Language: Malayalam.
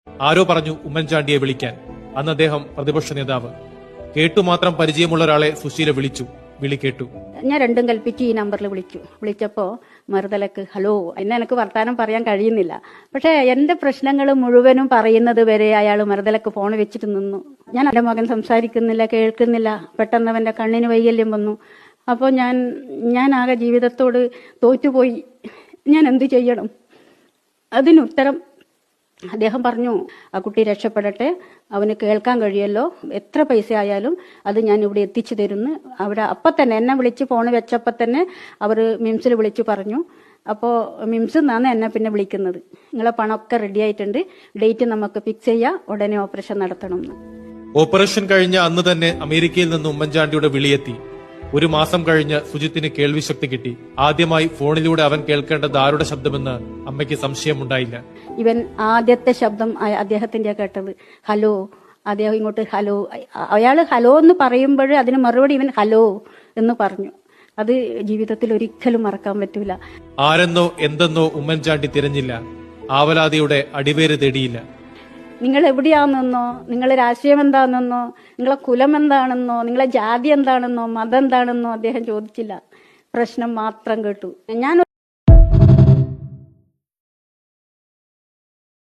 ആരോ പറഞ്ഞു ഉമ്മൻചാണ്ടിയെ വിളിക്കാൻ. അന്ന് അദ്ദേഹം പ്രതിപക്ഷ നേതാവ്. കേട്ടുമാത്രം പരിചയമുള്ള ഒരാളെ സുശീല വിളിച്ചു. വിളി കേട്ടു. ഞാൻ രണ്ടും കൽപ്പിച്ച് ഈ നമ്പറിൽ വിളിച്ചപ്പോ മറുതലക്ക് ഹലോ. എനിക്ക് വർത്താനം പറയാൻ കഴിയുന്നില്ല. പക്ഷെ എന്റെ പ്രശ്നങ്ങൾ മുഴുവനും പറയുന്നത് വരെ അയാൾ മറുതലക്ക് ഫോൺ വെച്ചിട്ട് നിന്നു. ഞാൻ എന്റെ മകൻ സംസാരിക്കുന്നില്ല, കേൾക്കുന്നില്ല. പെട്ടെന്ന് അവന്റെ കണ്ണിന് വൈകല്യം വന്നു. അപ്പോൾ ഞാൻ ആകെ ജീവിതത്തോട് തോറ്റുപോയി. ഞാൻ എന്തു ചെയ്യണം? അതിനുത്തരം അദ്ദേഹം പറഞ്ഞു, ആ കുട്ടി രക്ഷപ്പെടട്ടെ, അവന് കേൾക്കാൻ കഴിയല്ലോ, എത്ര പൈസ ആയാലും അത് ഞാൻ ഇവിടെ എത്തിച്ചു തരുന്നു. അവിടെ അപ്പം തന്നെ എന്നെ വിളിച്ച് ഫോൺ വെച്ചപ്പോൾ തന്നെ അവർ മിംസിൽ വിളിച്ചു പറഞ്ഞു. അപ്പോൾ മിംസിൽ നിന്നാണ് എന്നെ പിന്നെ വിളിക്കുന്നത്. നിങ്ങളെ പണമൊക്കെ റെഡി ആയിട്ടുണ്ട്, ഡേറ്റ് നമുക്ക് ഫിക്സ് ചെയ്യാം, ഉടനെ ഓപ്പറേഷൻ നടത്തണം എന്ന്. ഓപ്പറേഷൻ കഴിഞ്ഞ അന്ന് തന്നെ അമേരിക്കയിൽ നിന്ന് ഉമ്മൻചാണ്ടിയുടെ വിളിയെത്തി. ഒരു മാസം കഴിഞ്ഞ് സുജിത്തിന് കേൾവിശക്തി കിട്ടി. ആദ്യമായി ഫോണിലൂടെ അവൻ കേൾക്കേണ്ടത് ആരുടെ ശബ്ദമെന്ന് അമ്മയ്ക്ക് സംശയമുണ്ടായില്ല. ഇവൻ ആദ്യത്തെ ശബ്ദം അദ്ദേഹത്തിന്റെ കേട്ടത് ഹലോ. അദ്ദേഹം ഇങ്ങോട്ട് ഹലോ, അയാൾ ഹലോ എന്ന് പറയുമ്പോൾ അതിന് മറുപടി ഇവൻ ഹലോ എന്ന് പറഞ്ഞു. അത് ജീവിതത്തിൽ ഒരിക്കലും മറക്കാൻ പറ്റൂല. ആരെന്നോ എന്തെന്നോ ഉമ്മൻചാണ്ടി തിരഞ്ഞില്ല. ആവലാതിയുടെ അടിവേര് തേടിയില്ല. നിങ്ങൾ എവിടെയാണെന്നോ, നിങ്ങളെ രാഷ്ട്രീയം എന്താണെന്നോ, നിങ്ങളെ കുലം എന്താണെന്നോ, നിങ്ങളെ ജാതി എന്താണെന്നോ, മതം എന്താണെന്നോ അദ്ദേഹം ചോദിച്ചില്ല. പ്രശ്നം മാത്രം കേട്ടു. ഞാൻ